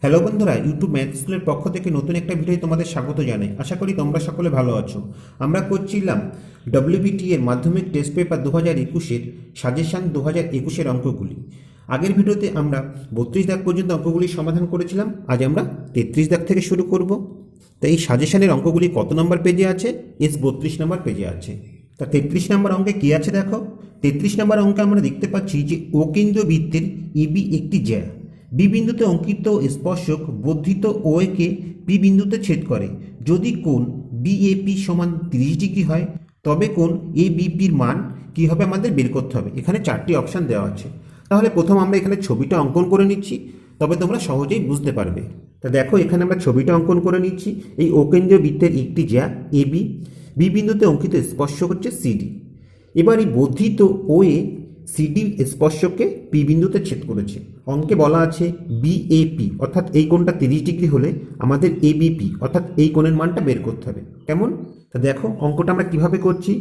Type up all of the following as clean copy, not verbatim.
Hello বন্ধুরা, YouTube math স্কুলের পক্ষ থেকে নতুন একটা ভিডিও তোমাদের স্বাগত জানাই। আশা করি তোমরা সকলে ভালো আছো। আমরা করছিলাম ডব্লিউবিটি এর মাধ্যমিক টেস্ট পেপার 2021-এর সাজেশান 2021-এর অঙ্কগুলি। আগের ভিডিওতে আমরা 32 দাগ পর্যন্ত অঙ্কগুলি সমাধান করেছিলাম। আজ আমরা 33 দাগ থেকে শুরু করব। তাই এই সাজেশানের অঙ্কগুলি কত নম্বর পেজে আছে? 32 নম্বর পেজে আছে। তা 33 নম্বর অঙ্কে কী আছে দেখো। 33 নম্বর অঙ্কে আমরা দেখতে পাচ্ছি যে অকেন্দ্রীয় বৃত্তের ইবি একটি জ্যা। বি বিন্দুতে অঙ্কিত স্পর্শক বর্ধিত ও কে পি বিন্দুতে ছেদ করে। যদি কোণ বিএপি সমান 30 ডিগ্রি হয় তবে কোণ এবিপির মান কী হবে আমাদের বের করতে হবে। এখানে 4টি অপশান দেওয়া আছে। তাহলে প্রথম আমরা এখানে ছবিটা অঙ্কন করে নিচ্ছি, তবে তোমরা সহজেই বুঝতে পারবে। তা দেখো, এখানে আমরা ছবিটা অঙ্কন করে নিচ্ছি। এই অকেন্দ্রীয় বৃত্তের একটি জ্যা এবি, বি বিন্দুতে অঙ্কিত স্পর্শক হচ্ছে সিডি। এবার এই বর্ধিত ও এ সিডি স্পর্শককে পি বিন্দুতে ছেদ করেছে। অঙ্কে বলা আছে বিএপি অর্থাৎ এই কোণটা 30 ডিগ্রি হলে আমাদের এবিপি অর্থাৎ এই কোণের মানটা বের করতে হবে। কেমন? তা দেখো অঙ্কটা আমরা কিভাবে করছি।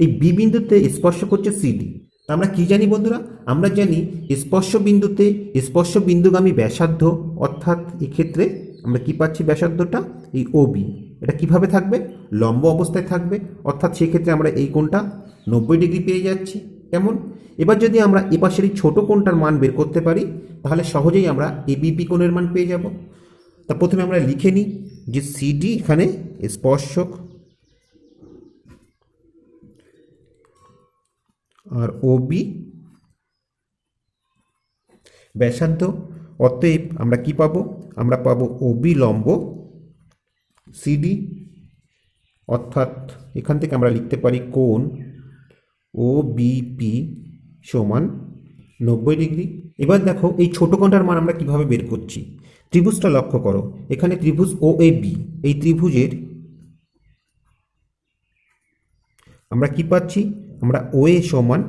এই বি বিন্দুতে স্পর্শক হচ্ছে সিডি। তা আমরা কি জানি বন্ধুরা? আমরা জানি স্পর্শ বিন্দুতে স্পর্শ বিন্দুগামী ব্যাসার্ধ, অর্থাৎ এক্ষেত্রে আমরা কি পাচ্ছি ব্যাসার্ধটা এই ওবি। এটা কিভাবে থাকবে? লম্ব অবস্থায় থাকবে, অর্থাৎ সেক্ষেত্রে আমরা এই কোণটা 90 ডিগ্রি পেয়ে যাচ্ছি। কেমন? এবার যদি আমরা এপাশের এই ছোটো কোণটার মান বের করতে পারি তাহলে সহজেই আমরা এবিপি কোণের মান পেয়ে যাব। তা প্রথমে আমরা লিখে নিই যে সিডি এখানে স্পর্শক আর ওবি ব্যাসার্ধ। অতএব আমরা কি পাবো? আমরা পাবো ওবি লম্ব সিডি, অর্থাৎ এখান থেকে আমরা লিখতে পারি কোণ ও বিপি সমান 90 ডিগ্রি। এবার দেখো এই ছোটো কোণটার মান আমরা কিভাবে বের করছি। ত্রিভুজটা লক্ষ্য করো, এখানে ত্রিভুজ ও এ বি, এই ত্রিভুজের আমরা কি পাচ্ছি? আমরা ও এ সমান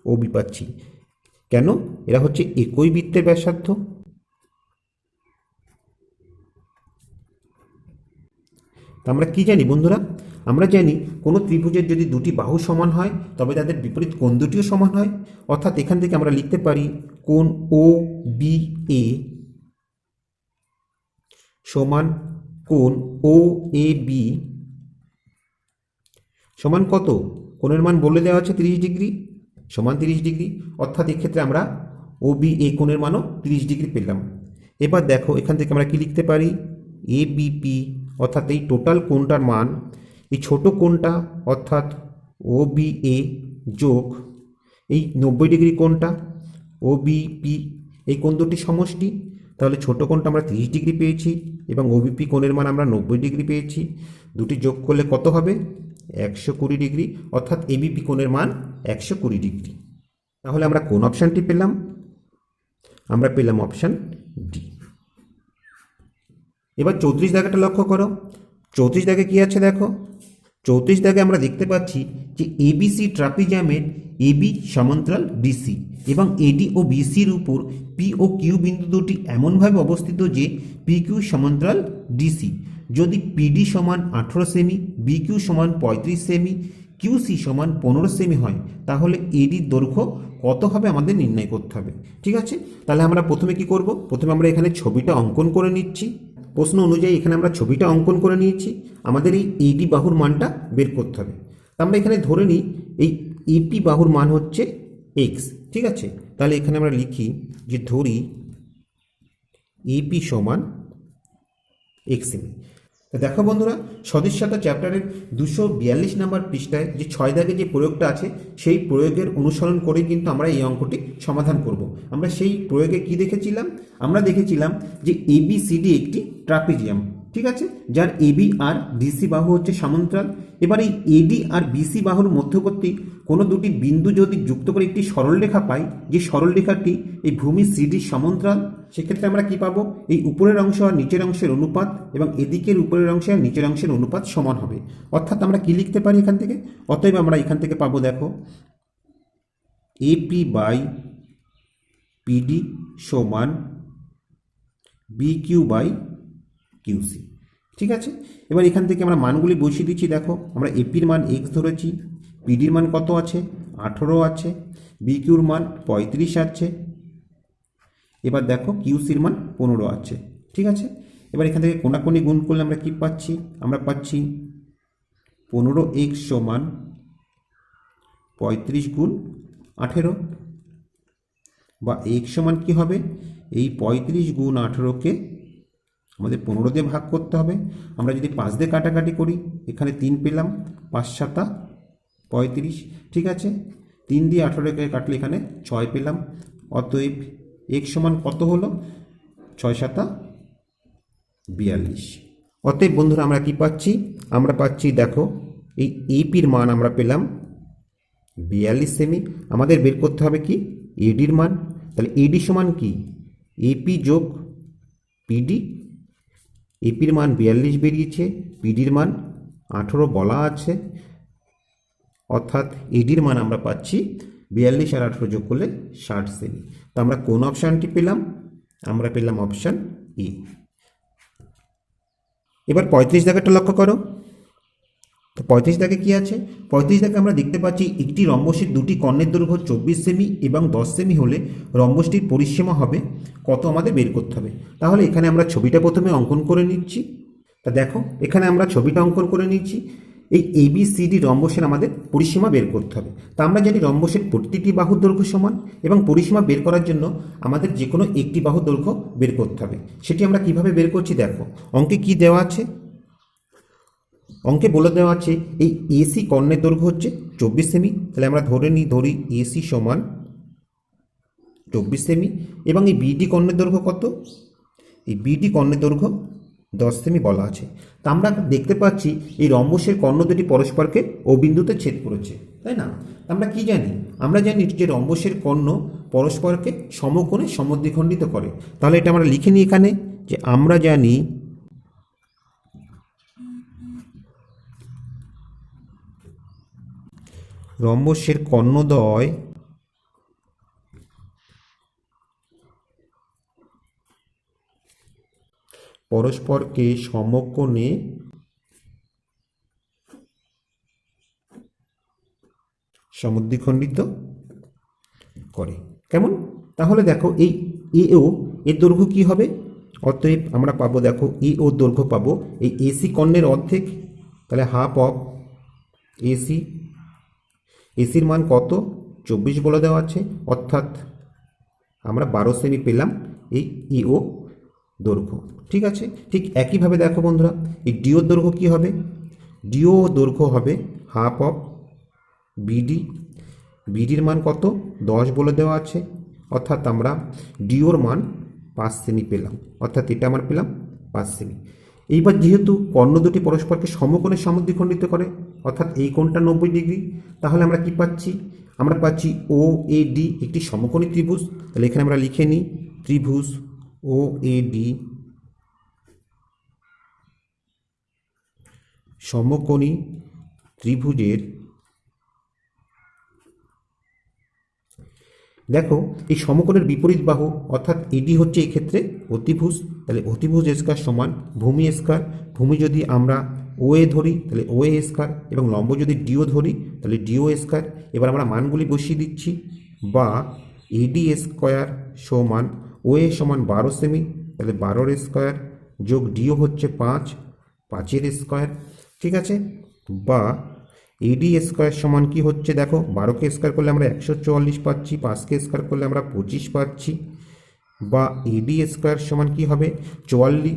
ও বি পাচ্ছি। কেন? এরা হচ্ছে একই বৃত্তের ব্যাসার্ধ। আমরা কি জানি বন্ধুরা? আমরা জানি কোনো ত্রিভুজের যদি দুটি বাহু সমান হয় তবে তাদের বিপরীত কোণ দুটিও সমান হয়। অর্থাৎ এখান থেকে আমরা লিখতে পারি কোণ ও বি এ সমান কোণ ও এ বি সমান কত? কোণের মান বলে দেওয়া আছে 30 ডিগ্রি, সমান 30 ডিগ্রি। অর্থাৎ এক্ষেত্রে আমরা ও বি এ কোণের মানও 30 ডিগ্রি পেলাম। এবার দেখো এখান থেকে আমরা কি লিখতে পারি? এ বিপি অর্থাৎ এই টোটাল কোণটার মান, এই ছোট কোণটা অর্থাৎ ও বি এ যোগ এই 90 ডিগ্রি কোণটা ও বিপি, এই কোণ দুটি সমষ্টি। তাহলে ছোট কোণটা আমরা 30 ডিগ্রি পেয়েছি এবং ওবিপি কোণের মান আমরা 90 ডিগ্রি পেয়েছি। দুটি যোগ করলে কত হবে? 120 ডিগ্রি, অর্থাৎ এবিপি কোণের মান 120 ডিগ্রি। তাহলে আমরা কোন অপশানটি পেলাম? আমরা পেলাম অপশান ডি। এবার 34 দাগেটা লক্ষ্য করো। 34 দাগে কি আছে দেখো। 34 দাগে আমরা দেখতে পাচ্ছি যে এবিসি ট্রাপিজামের এবি সমান্তরাল বিসি এবং এডি ও বিসির উপর পি ও কিউ বিন্দু দুটি এমনভাবে অবস্থিত যে পি কিউ সমান্তরাল ডিসি। যদি পিডি সমান 18 সেমি, বি কিউ সমান 35 সেমি, কিউসি সমান 15 সেমি হয় তাহলে এডির দৈর্ঘ্য কত হবে আমাদের নির্ণয় করতে হবে। ঠিক আছে, তাহলে আমরা প্রথমে কি করব? প্রথমে আমরা এখানে ছবিটা অঙ্কন করে নিচ্ছি। প্রশ্ন অনুযায়ী এখানে আমরা ছবিটা অঙ্কন করে নিয়েছি। আমাদের এই এডি বাহুর মানটা বের করতে হবে। তা আমরা এখানে ধরে নিই এই এপি বাহুর মান হচ্ছে এক্স। ঠিক আছে, তাহলে এখানে আমরা লিখি যে ধরি এপি সমান এক্স এমি। দেখো বন্ধুরা, সদস্যতা চ্যাপ্টারের 242 নম্বর পৃষ্ঠায় যে 6 দাগে যে প্রয়োগটা আছে সেই প্রয়োগের অনুসরণ করে কিন্তু আমরা এই অঙ্কটি সমাধান করব। আমরা সেই প্রয়োগে কি দেখেছিলাম? আমরা দেখেছিলাম যে এবিসিডি একটি ট্রাপিজিয়াম। ঠিক আছে, যার এবি আর ডিসি বাহু হচ্ছে সমান্তরাল। এবার এই এডি আর বিসি বাহুর মধ্যবর্তী কোনো দুটি বিন্দু যদি যুক্ত করে একটি সরলরেখা পাই, যে সরলরেখাটি এই ভূমি সিডির সমান্তরাল, সেক্ষেত্রে আমরা কি পাবো? এই উপরের অংশ আর নিচের অংশের অনুপাত এবং এদিকের উপরের অংশ আর নিচের অংশের অনুপাত সমান হবে। অর্থাৎ আমরা কি লিখতে পারি এখান থেকে? অতএব আমরা এখান থেকে পাবো দেখো এপি বাই পিডি সমান বি কিউ বাই কিউসি। ঠিক আছে, এবার এখান থেকে আমরা মানগুলি বসিয়ে দিচ্ছি। দেখো আমরা এপির মান এক্স ধরেছি, পিডির মান কত আছে? 18 আছে, বি কিউর মান 35 আছে, এবার দেখো কিউসির মান 15 আছে। ঠিক আছে। এবার এখান থেকে কোনাকুনি গুণ করলে আমরা কি পাচ্ছি? আমরা পাচ্ছি 15x সমান 35 গুণ 18, বা x সমান কি হবে? এই 35 গুণ 18কে আমাদের 15 দিয়ে ভাগ করতে হবে। আমরা যদি 5 দিয়ে কাটাকাটি করি, এখানে 3 পেলাম, 5 7 35, ঠিক আছে। 3 দিয়ে 18কে কাটলে এখানে 6 পেলাম। অতএব x সমান কত হলো? 6 7 42। অতএব বন্ধুরা আমরা কি পাচ্ছি? আমরা পাচ্ছি দেখো এই এপির মান আমরা পেলাম 42 সেমি। আমাদের বের করতে হবে কি? এডির মান। তাহলে এডি সমান কি? এপি যোগ পিডি। এপির মান 42 বেরিয়েছে, পিডির মান 18 বলা আছে, অর্থাৎ এডির মান আমরা পাচ্ছি 42 আর 18 যোগ করলে 60 সেমি। তো আমরা কোন অপশানটি পেলাম? আমরা পেলাম অপশান এ। এবার 35 দাগেরটা লক্ষ্য করো। তো 35 দাগে কি আছে? 35 দাগে আমরা দেখতে পাচ্ছি একটি রম্বসের দুটি কর্ণের দৈর্ঘ্য 24 সেমি এবং 10 সেমি হলে রম্বসটির পরিসীমা হবে কত? আমাদের বের করতে হবে। তাহলে এখানে আমরা ছবিটা প্রথমে অঙ্কন করে নিচ্ছি। তা দেখো এখানে আমরা ছবিটা অঙ্কন করে নিচ্ছি। এই ABCD রম্বসের আমাদের পরিসীমা বের করতে হবে। তা আমরা জানি রম্বসের প্রতিটি বাহুর দৈর্ঘ্য সমান, এবং পরিসীমা বের করার জন্য আমাদের যে কোনো একটি বাহুর দৈর্ঘ্য বের করতে হবে। সেটি আমরা কিভাবে বের করছি দেখো। অঙ্কে কি দেওয়া আছে? অঙ্কে বলে দেওয়া আছে এই এসি কর্ণের দৈর্ঘ্য হচ্ছে 24 সেমি। তাহলে আমরা ধরি এসি সমান 24 সেমি, এবং এই বিডি কর্ণের দৈর্ঘ্য কত? এই বিডি কর্ণের দৈর্ঘ্য 10 সেমি বলা আছে। তা আমরা দেখতে পাচ্ছি এই রম্বসের কর্ণ দুটি পরস্পরকে ও বিন্দুতে ছেদ করেছে, তাই না? আমরা কি জানি? আমরা জানি যে রম্বসের কর্ণ পরস্পরকে সমকোণে সমদ্বিখণ্ডিত করে। তাহলে এটা আমরা লিখে নিই এখানে, যে আমরা জানি রম্বসের কর্ণদ্বয় পরস্পরকে সমকোণে সমদ্বিখণ্ডিত করে। কেমন? তাহলে দেখো এই এও এর দৈর্ঘ্য কি হবে? অতএব আমরা পাবো, দেখো এ ও দৈর্ঘ্য পাবো এই এসি কর্ণের অর্ধেক, তাহলে হাফ অফ এসি। এসির মান কত? 24 বলে দেওয়া আছে, অর্থাৎ আমরা 12 সেমি পেলাম এই ইও দৈর্ঘ্য। ঠিক আছে। ঠিক একইভাবে দেখো বন্ধুরা, এই ডিও দৈর্ঘ্য কি হবে? ডিও দৈর্ঘ্য হবে হাফ অফ বিডি। বিডির মান কত? 10 বলে দেওয়া আছে, অর্থাৎ আমরা ডিওর মান 5 সেমি পেলাম, অর্থাৎ এটা আমরা পেলাম 5 সেমি। এইবার যেহেতু কর্ণ দুটি পরস্পরকে সমকোণে সমদ্বিখণ্ডিত করে, অর্থাৎ এই কোণটা 90 ডিগ্রি, তাহলে আমরা কি পাচ্ছি? আমরা পাচ্ছি ও এ ডি একটি সমকোণী ত্রিভুজ। তাহলে এখানে আমরা লিখে নিই ত্রিভুজ ও এ ডি সমকোণী ত্রিভুজের, দেখো এই সমকোণের বিপরীত বাহু অর্থাৎ এডি হচ্ছে এই ক্ষেত্রে অতিভুজ। তাহলে অতিভুজ স্কয়ার সমান ভূমি স্কয়ার। ভূমি যদি আমরা ও এ ধরি তাহলে ও এ স্কয়ার, এবং লম্ব যদি ডিও ধরি তাহলে ডিও স্কয়ার। এবার আমরা মানগুলি বসিয়ে দিচ্ছি, বা এডি স্কয়ার সমান ও এ সমান 12 সেমি, তাহলে 12 স্কয়ার যোগ ডিও হচ্ছে 5, 5 স্কয়ার। ঠিক আছে। বা এডি স্কয়ার সমান কি হচ্ছে? দেখো 12কে স্কয়ার করলে আমরা 144 পাচ্ছি, 5কে স্কয়ার করলে আমরা 25 পাচ্ছি। বা এডি স্কয়ার সমান কি হবে? 44,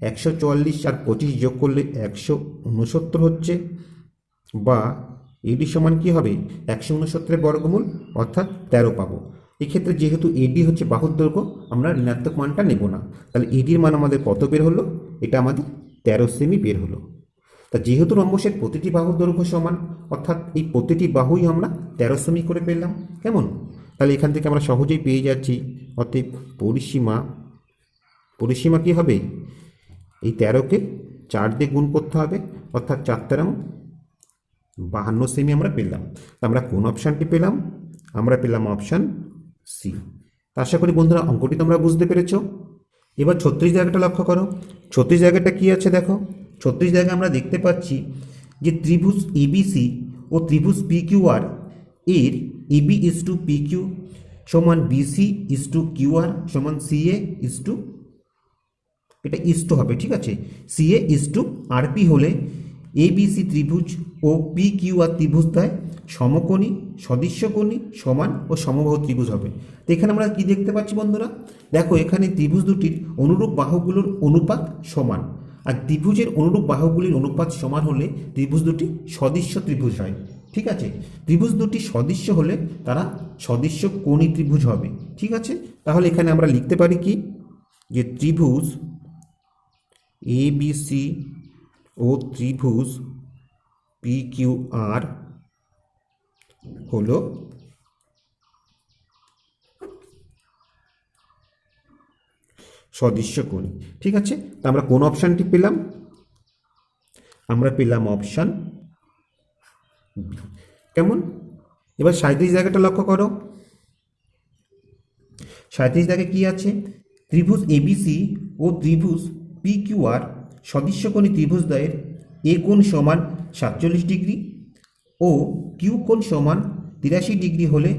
144 আর 25 যোগ করলে 169 হচ্ছে। বা এডি সমান কি হবে? 169 বর্গমূল, অর্থাৎ 13 পাবো। এক্ষেত্রে যেহেতু এডি হচ্ছে বাহুর দৈর্ঘ্য, আমরা ঋণাত্মক মানটা নেব না। তাহলে এডির মান আমাদের কত বের হলো? এটা আমাদের 13 সেমি বের হলো। তা যেহেতু রম্বসের প্রতিটি বাহুর দৈর্ঘ্য সমান, অর্থাৎ এই প্রতিটি বাহুই আমরা 13 সেমি করে পেলাম। কেমন? তাহলে এখান থেকে আমরা সহজেই পেয়ে যাচ্ছি, অতএব পরিসীমা কি হবে? এই 13কে 4 দিয়ে গুণ করতে হবে, অর্থাৎ 4 13 52 সেমি আমরা পেলাম। তা আমরা কোন অপশানটি পেলাম? আমরা পেলাম অপশান সি। আশা করি বন্ধুরা অঙ্কটি তোমরা বুঝতে পেরেছো। এবার 36 জায়গাটা লক্ষ্য করো। 36 জায়গাটা কি আছে দেখো। 36 জায়গায় আমরা দেখতে পাচ্ছি যে ত্রিভুজ এবিসি ও ত্রিভুজ পিকিউআর এর এবি ইজ টু পিকিউ সমান বিসি ইজ টু কিউআর সমান সিএ ইজ টু এটা ইস্টু হবে, ঠিক আছে। সিএ ইস্টু আরপি হলে এবিসি ত্রিভুজ ও পি কিউ আর ত্রিভুজ দ্বয় সমকোণী, সদৃশ্যকোণী, সমান ও সমবাহু ত্রিভুজ হবে। তো এখানে আমরা কি দেখতে পাচ্ছি বন্ধুরা, দেখো এখানে ত্রিভুজ দুটির অনুরূপ বাহুগুলোর অনুপাত সমান, আর ত্রিভুজের অনুরূপ বাহুগুলির অনুপাত সমান হলে ত্রিভুজ দুটি সদৃশ্য ত্রিভুজ হয়, ঠিক আছে। ত্রিভুজ দুটি সদৃশ্য হলে তারা সদৃশ্য কোণী ত্রিভুজ হবে, ঠিক আছে। তাহলে এখানে আমরা লিখতে পারি কি, যে ত্রিভুজ এবিসি ও ত্রিভুজ পি কিউ আর হলো সদৃশ্যকোণী, ঠিক আছে। তা আমরা কোন অপশানটি পেলাম, আমরা পেলাম অপশান বি। কেমন, এবার 37 জায়গাটা লক্ষ্য করো। 37 জায়গায় কি আছে, ত্রিভুজ এবিসি ও ত্রিভুজ পি কিউ আর সদৃশ্যকোণী ত্রিভুজ দ্বয়ের এ কোণ সমান 47 ডিগ্রি ও কিউ কোণ সমান 83 ডিগ্রি হলে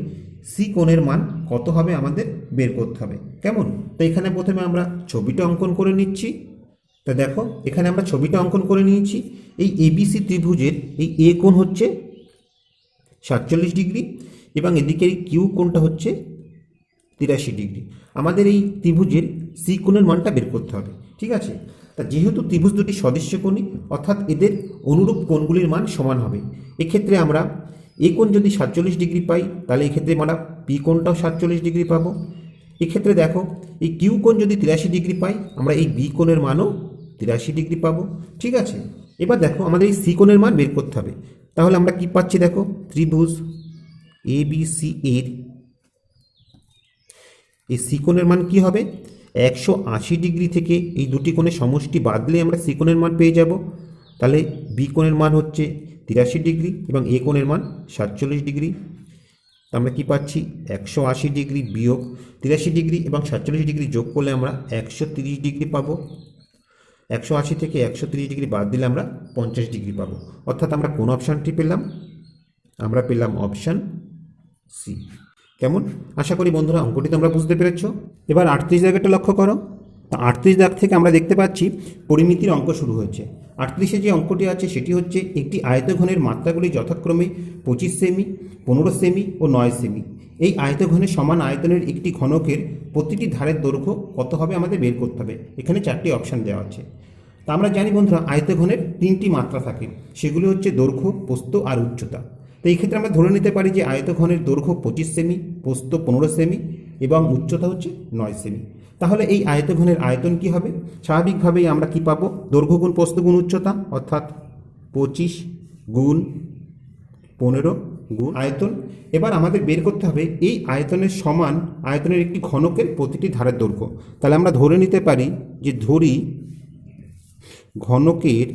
সি কোণের মান কত হবে আমাদের বের করতে হবে। কেমন, তো এখানে প্রথমে আমরা ছবিটা অঙ্কন করে নিচ্ছি। তা দেখো এখানে আমরা ছবিটা অঙ্কন করে নিয়েছি। এই এবিসি ত্রিভুজের এই এ কোণ হচ্ছে 47 ডিগ্রি এবং এদিকে এই কিউ কোণটা হচ্ছে 83 ডিগ্রি। আমাদের এই ত্রিভুজের সি কোণের মানটা বের করতে হবে, ঠিক আছে। তা যেহেতু ত্রিভুজ দুটি সদৃশ্যকোণী অর্থাৎ এদের অনুরূপ কোণগুলির মান সমান হবে, এক্ষেত্রে আমরা এ কোণ যদি 47 ডিগ্রি পাই তাহলে এক্ষেত্রে আমরা পি কোণটাও 47 ডিগ্রি পাবো। এক্ষেত্রে দেখো এই কিউ কোণ যদি 83 ডিগ্রি পাই আমরা এই বি কোণের মানও 83 ডিগ্রি পাবো, ঠিক আছে। এবার দেখো আমাদের এই সি কোণের মান বের করতে হবে। তাহলে আমরা কি পাচ্ছি দেখো, ত্রিভুজ এ বি সি এর এই সি কোণের মান কি হবে, 180 ডিগ্রি থেকে এই দুটি কোণের সমষ্টি বাদ দিলে আমরা সি কোণের মান পেয়ে যাব। তাহলে বি কোণের মান হচ্ছে 83 ডিগ্রি এবং এ কোণের মান 47 ডিগ্রি। তা আমরা কি পাচ্ছি, 180 ডিগ্রি বিয়োগ 83 ডিগ্রি এবং 47 ডিগ্রি যোগ করলে আমরা 130 ডিগ্রি পাবো। 180 থেকে 130 ডিগ্রি বাদ দিলে আমরা 50 ডিগ্রি পাবো। অর্থাৎ আমরা কোন অপশানটি পেলাম, আমরা পেলাম অপশান সি। কেমন, আশা করি বন্ধুরা অঙ্কটি তোমরা বুঝতে পেরেছ। এবার 38 জায়গাটা লক্ষ্য করো। তা 38 দাগ থেকে আমরা দেখতে পাচ্ছি পরিমিতির অঙ্ক শুরু হয়েছে। 38-এ যে অঙ্কটি আছে সেটি হচ্ছে একটি আয়তঘনের মাত্রাগুলি যথাক্রমে 25 সেমি, 15 সেমি ও 9 সেমি। এই আয়তঘনের সমান আয়তনের একটি ঘনকের প্রতিটি ধারের দৈর্ঘ্য কত হবে আমাদের বের করতে হবে। এখানে 4টি অপশান দেওয়া আছে। তা আমরা জানি বন্ধুরা আয়তঘনের 3টি মাত্রা থাকে, সেগুলি হচ্ছে দৈর্ঘ্য, প্রস্থ আর উচ্চতা। তো এই ক্ষেত্রে আমরা ধরে নিতে পারি যে আয়তঘনের দৈর্ঘ্য 25 সেমি, প্রস্থ 15 সেমি এবং উচ্চতা হচ্ছে 9 সেমি। তাহলে এই আয়তঘনের আয়তন কি হবে, স্বাভাবিকভাবেই আমরা কি পাবো, দৈর্ঘ্য গুণ প্রস্থ গুণ উচ্চতা, অর্থাৎ 25 গুণ 15 গুণ আয়তন। এবার আমাদের বের করতে হবে এই আয়তনের সমান আয়তনের একটি ঘনকের প্রতিটি ধারের দৈর্ঘ্য। তাহলে আমরা ধরে নিতে পারি যে ধরি ঘনকের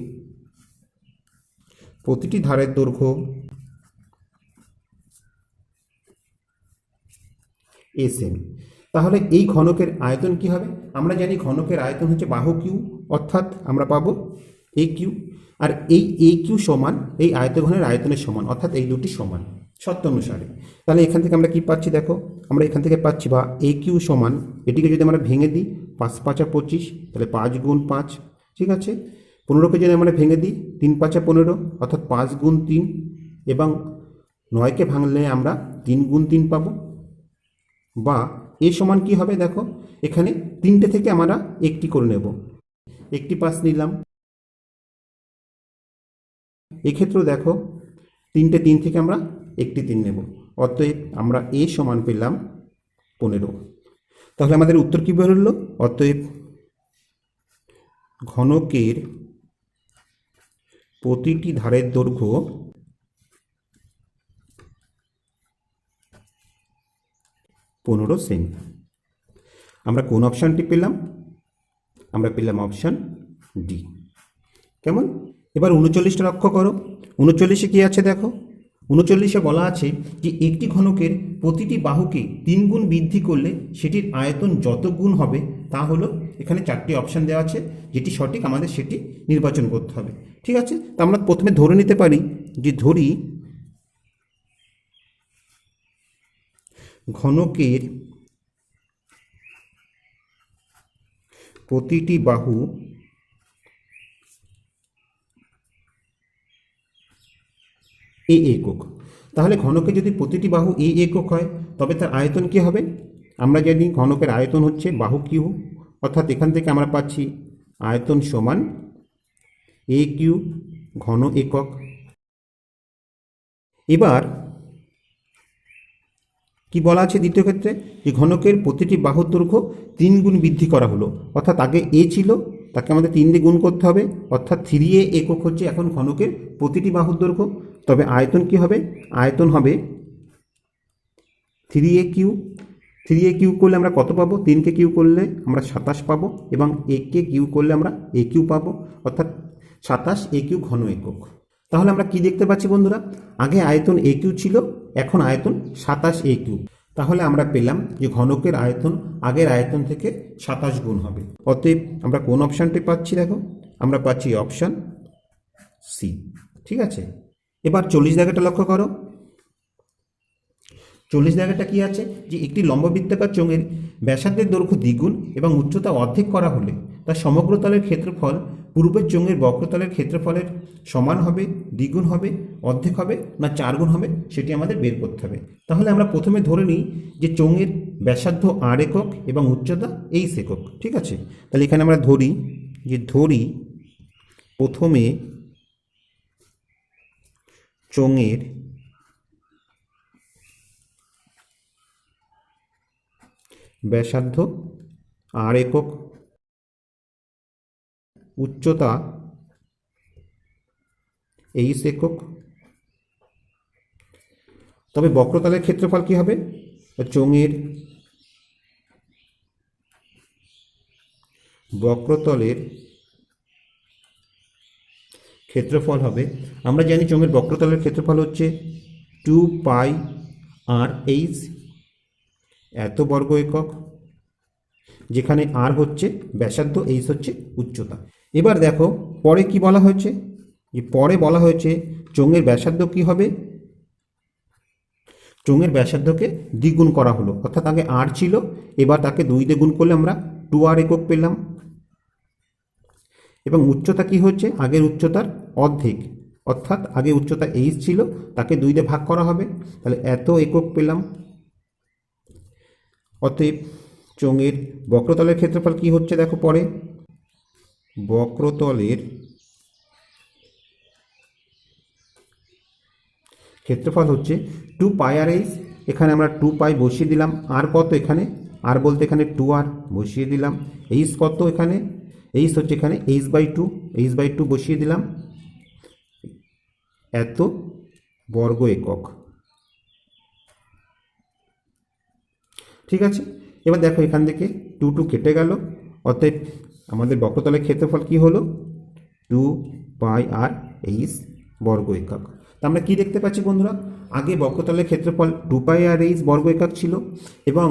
প্রতিটি ধারের দৈর্ঘ্য এ সেমি। তাহলে এই ঘনকের আয়তন কি হবে, আমরা জানি ঘনকের আয়তন হচ্ছে বাহু কিউ, অর্থাৎ আমরা পাবো এ কিউ। আর এই এ কিউ সমান এই আয়তঘনের আয়তনের সমান, অর্থাৎ এই দুটি সমান শর্ত অনুসারে। তাহলে এখান থেকে আমরা কি পাচ্ছি দেখো, আমরা এখান থেকে পাচ্ছি বা এ কিউ সমান, এটিকে যদি আমরা ভেঙে দিই 5 5 25, তাহলে 5 গুণ 5, ঠিক আছে। 15কে যদি আমরা ভেঙে দিই 3 5 15, অর্থাৎ 5 গুণ 3, এবং 9কে ভাঙলে আমরা 3 গুণ 3 পাবো। বা এ সমান কি হবে দেখো, এখানে 3টে থেকে আমরা একটি করে নেব, একটি পাশ নিলাম। এক্ষেত্রেও দেখো 3টে 3 থেকে আমরা একটি 3 নেব, অতএব আমরা এ সমান পেলাম 15। তাহলে আমাদের উত্তর কি বের হলো, অতএব ঘনকের প্রতিটি ধারের দৈর্ঘ্য 15 সেমি। আমরা কোন অপশানটি পেলাম, আমরা পেলাম অপশান ডি। কেমন, এবার 39টা লক্ষ্য করো। 39-এ কি আছে দেখো, 39-এ বলা আছে যে একটি ঘনকের প্রতিটি বাহুকে 3 গুণ বৃদ্ধি করলে সেটির আয়তন যত গুণ হবে তা হলো, এখানে 4টি অপশান দেওয়া আছে, যেটি সঠিক আমাদের সেটি নির্বাচন করতে হবে, ঠিক আছে। তো আমরা প্রথমে ধরে নিতে পারি যে ধরি ঘনকের প্রতিটি বাহু এ একক। তাহলে ঘনকের যদি প্রতিটি বাহু এ একক হয় তবে তার আয়তন কি হবে? আমরা জানি ঘনকের আয়তন হচ্ছে বাহু কিউ, অর্থাৎ এখান থেকে আমরা পাচ্ছি আয়তন সমান এ কিউ ঘন একক। এবার কি বলা আছে দ্বিতীয় ক্ষেত্রে, যে ঘনকের প্রতিটি বাহুর দৈর্ঘ্য 3 গুণ বৃদ্ধি করা হলো, অর্থাৎ আগে এ ছিল তাকে আমাদের 3 দিয়ে গুণ করতে হবে, অর্থাৎ 3a একক হচ্ছে এখন ঘনকের প্রতিটি বাহুর দৈর্ঘ্য। তবে আয়তন কি হবে? আয়তন হবে 3a কিউ। 3a কিউ করলে আমরা কত পাবো? 3কে কিউ করলে আমরা 27 পাবো, এবং একে কিউ করলে আমরা এ কিউ পাবো, অর্থাৎ 27 এ কিউ ঘন একক। তাহলে আমরা কি দেখতে পাচ্ছি বন্ধুরা? আগে আয়তন এ কিউ ছিল, এখন আয়তন 27 এ কিউ। তাহলে আমরা পেলাম যে ঘনকের আয়তন আগের আয়তন থেকে 27 গুণ হবে। অতএব আমরা কোন অপশানটি পাচ্ছি? দেখো, আমরা পাচ্ছি অপশান সি। ঠিক আছে, এবার 40 জায়গাটা লক্ষ্য করো। 40 জায়গাটা কি আছে, যে একটি লম্ববৃত্তাকার চোঙের ব্যাসার্ধের দৈর্ঘ্য দ্বিগুণ এবং উচ্চতা অর্ধেক করা হলে তার সমগ্র তলের ক্ষেত্রফল পূর্বের চোঙের বক্রতলের ক্ষেত্রফলের সমান হবে, দ্বিগুণ হবে, অর্ধেক হবে না 4 গুণ হবে, সেটি আমাদের বের করতে হবে। তাহলে আমরা প্রথমে ধরে নিই যে চোঙের ব্যাসার্ধ আর একক এবং উচ্চতা এইচ একক। ঠিক আছে, তাহলে এখানে আমরা ধরি প্রথমে চোঙের ব্যাসার্ধ আর একক, উচ্চতা এইচ একক। তবে বক্রতলের ক্ষেত্রফল কি হবে? চোঙের বক্রতলের ক্ষেত্রফল হবে, আমরা জানি চোঙের বক্রতলের ক্ষেত্রফল হচ্ছে 2πr/h এত বর্গ একক, যেখানে আর হচ্ছে ব্যাসার্ধ, এইচ হচ্ছে উচ্চতা। এবার দেখো পরে কি বলা হয়েছে, যে পরে বলা হয়েছে চোঙের ব্যাসার্ধ কি হবে? চোঙের ব্যাসার্ধকে দ্বিগুণ করা হলো, অর্থাৎ আগে আর ছিল, এবার তাকে 2 দিয়ে গুণ করলে আমরা 2r একক পেলাম। এবং উচ্চতা কি হচ্ছে? আগের উচ্চতার অর্ধেক, অর্থাৎ আগে উচ্চতা এইচ ছিল, তাকে 2 দিয়ে ভাগ করা হবে, তাহলে এত একক পেলাম। অতএব চোঙের বক্রতলের ক্ষেত্রফল কি হচ্ছে? দেখো পরে বক্রতলের ক্ষেত্রফল হচ্ছে 2πr/h। এখানে আমরা 2π বসিয়ে দিলাম, আর কত এখানে? আর বলতে এখানে 2r বসিয়ে দিলাম। এইচ কত এখানে? এইচ হচ্ছে এখানে h/2, h/2 বসিয়ে দিলাম, এত বর্গ একক। ঠিক আছে, এবার দেখো এখান থেকে 2 কেটে গেল, অতএব আমাদের বক্রতলের ক্ষেত্রফল কি হলো? 2πr/h বর্গ একক। তা আমরা কি দেখতে পাচ্ছি বন্ধুরা? আগে বক্রতলের ক্ষেত্রফল 2πr/h বর্গ একক ছিল, এবং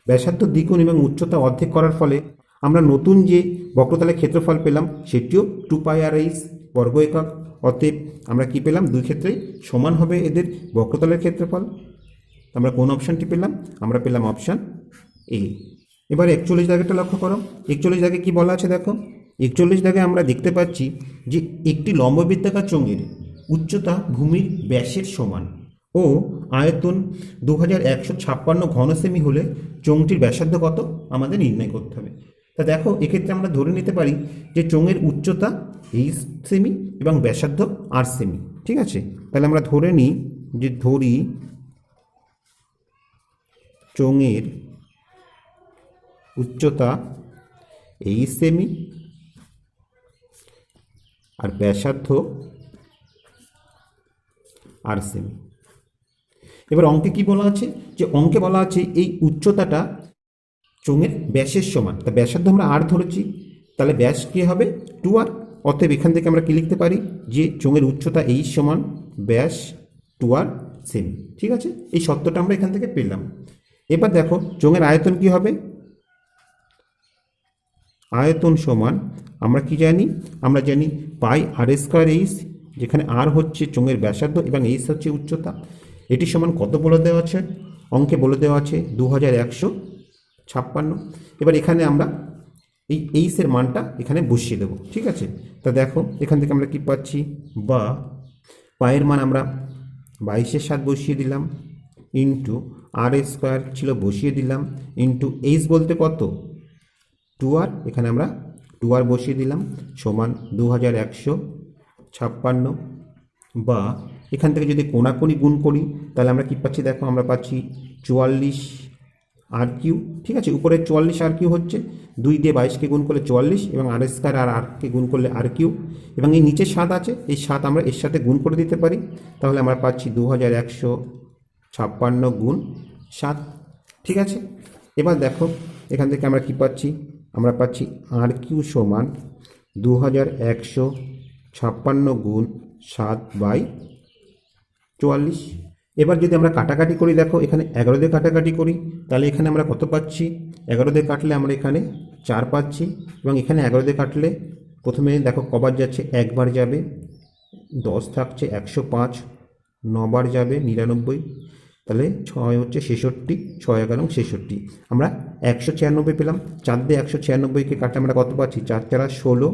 ব্যাসার্ধ দ্বিগুণ এবং উচ্চতা অর্ধেক করার ফলে আমরা নতুন যে বক্রতলের ক্ষেত্রফল পেলাম সেটিও 2πr/h বর্গ একক। অতএব আমরা কি পেলাম? দুই ক্ষেত্রেই সমান হবে এদের বক্রতলের ক্ষেত্রফল। আমরা কোন অপশানটি পেলাম? আমরা পেলাম অপশান এ। এবার 41 জায়গাটা লক্ষ্য করো। 41 জায়গায় কি বলা আছে দেখো। 41 জায়গায় আমরা দেখতে পাচ্ছি যে একটি লম্ববৃত্তাকার চোঙের উচ্চতা ভূমির ব্যাসের সমান ও আয়তন 2156 ঘন সেমি হলে চোঙটির ব্যাসার্ধ কত আমাদের নির্ণয় করতে হবে। তা দেখো এক্ষেত্রে আমরা ধরে নিতে পারি যে চোঙের উচ্চতা 8 সেমি এবং ব্যাসার্ধ 8 সেমি। ঠিক আছে, তাহলে আমরা ধরে নিই যে চোঙের উচ্চতা 8 সেমি আর ব্যাসার্ধ 8 সেমি। এবার অঙ্কে কি বলা আছে? যে অঙ্কে বলা আছে এই উচ্চতাটা চোঙের ব্যাসের সমান। তা ব্যাসার্ধ আমরা আর ধরেছি, তাহলে ব্যাস কি হবে? 2r। অতএব এখান থেকে আমরা কি লিখতে পারি? যে চোঙের উচ্চতা এই সমান ব্যাস 2r সেমি। ঠিক আছে, এই সত্যটা আমরা এখান থেকে পেলাম। এবার দেখো চোঙের আয়তন কি হবে? আয়তন সমান আমরা কি জানি? আমরা জানি πr²h, যেখানে আর হচ্ছে চোঙের ব্যাসার্ধ এবং এইচ হচ্ছে উচ্চতা। এটি সমান কত বলে দেওয়া আছে? অঙ্কে বলে দেওয়া আছে 2156। এবার এখানে আমরা এই এইচের মানটা এখানে বসিয়ে দেবো, ঠিক আছে। তা দেখো এখান থেকে আমরা কি পাচ্ছি, বা পায়ের মান আমরা 22/7 বসিয়ে দিলাম, ইন্টু আর স্কোয়ার ছিল বসিয়ে দিলাম, ইন্টু এইচ বলতে কত 2r, এখানে আমরা 2r বসিয়ে দিলাম, সমান 2156। বা এখান থেকে যদি কোণাকুণি গুণ করি তাহলে আমরা কি পাচ্ছি, দেখো আমরা পাচ্ছি 44r3, ঠিক আছে। উপরে 44r3 হচ্ছে 2 দিয়ে 22কে গুণ করলে 44, এবং আর স্কোয়ার আর আরকে গুণ করলে r3, এবং এই নিচে 7 আছে, এই 7 আমরা এর সাথে গুণ করে দিতে পারি, তাহলে আমরা পাচ্ছি 2156 গুণ 7, ঠিক আছে। এবার দেখো এখান থেকে আমরা কি পাচ্ছি, আমরা পাচ্ছি r3 সমান 2156 গুণ 7/44। এবার যদি আমরা কাটাকাটি করি, দেখো এখানে 11 দিয়ে কাটাকাটি করি, তাহলে এখানে আমরা কত পাচ্ছি, 11 দিয়ে কাটলে আমরা এখানে 4 পাচ্ছি, এবং এখানে 11 দিয়ে কাটলে প্রথমে দেখো কবার যাচ্ছে, একবার যাবে, 10 থাকছে 105, 9 বার যাবে 99, তাহলে 6 হচ্ছে 66, 6 11 66, আমরা 196 পেলাম। 4 দিয়ে 196কে কাটলে আমরা কত পাচ্ছি, 4 4 16,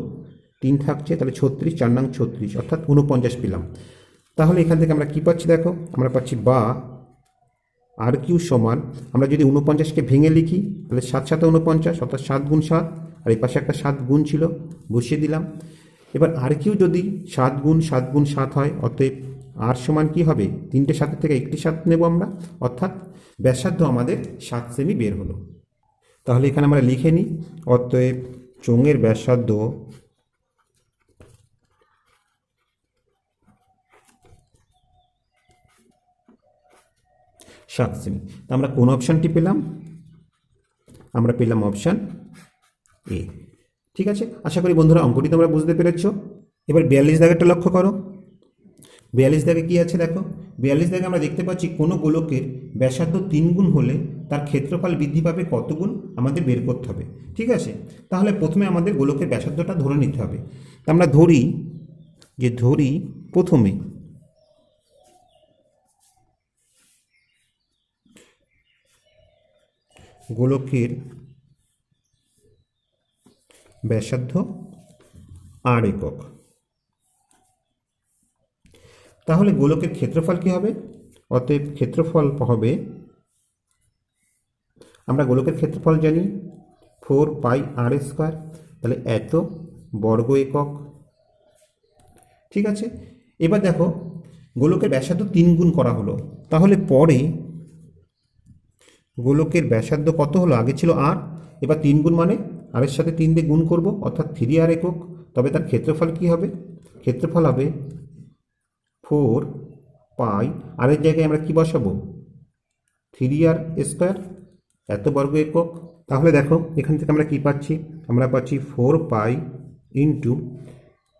3 থাকছে, তাহলে 36, 4 9 36, অর্থাৎ 49 পেলাম। তাহলে এখান থেকে আমরা কি পাচ্ছি, দেখো আমরা পাচ্ছি বা r3 সমান, আমরা যদি 49কে ভেঙে লিখি তাহলে 7 7 49, অর্থাৎ 7 গুণ 7, আর এই পাশে একটা 7 গুণ ছিল বসিয়ে দিলাম। এবার r3 যদি 7 গুণ 7 গুণ 7 হয়, অতএব r সমান কি হবে, 3টে 7 থেকে একটি 7 নেব আমরা, অর্থাৎ ব্যাসার্ধ আমাদের 7 সেমি বের হলো। তাহলে এখানে আমরা লিখে নিই, অতএব চোঙের ব্যাসার্ধ 7 সেমি। তা আমরা কোন অপশানটি পেলাম, আমরা পেলাম অপশান এ, ঠিক আছে। আশা করি বন্ধুরা অঙ্কটি তোমরা বুঝতে পেরেছ। এবার 42 দাগেরটা লক্ষ্য করো। 42 দাগে কি আছে দেখো, 42 দাগে আমরা দেখতে পাচ্ছি কোনো গোলকের ব্যাসার্ধ 3 গুণ হলে তার ক্ষেত্রফল বৃদ্ধি পাবে কত গুণ আমাদের বের করতে হবে, ঠিক আছে। তাহলে প্রথমে আমাদের গোলকের ব্যাসার্ধটা ধরে নিতে হবে। তা আমরা ধরি প্রথমে গোলকের ব্যাসার্ধ r একক, তাহলে গোলকের ক্ষেত্রফল কি হবে, অতএব ক্ষেত্রফল হবে, আমরা গোলকের ক্ষেত্রফল জানি 4πr², তাহলে এত বর্গ একক, ঠিক আছে। এবার দেখো গোলকের ব্যাসার্ধ 3 গুণ করা হলো, তাহলে পরে গোলকের ব্যাসার্ধ কত হলো, আগে ছিল r, এবার 3 গুণ মানে r এর সাথে 3 দিয়ে গুণ করব, অর্থাৎ 3r একক, তবে তার ক্ষেত্রফল কি হবে, ক্ষেত্রফল হবে 4π, আর এর জায়গায় আমরা কি বসাবো, 3r², এত বর্গ একক। তাহলে দেখো এখান থেকে আমরা কি পাচ্ছি, আমরা পাচ্ছি 4π ইন্টু,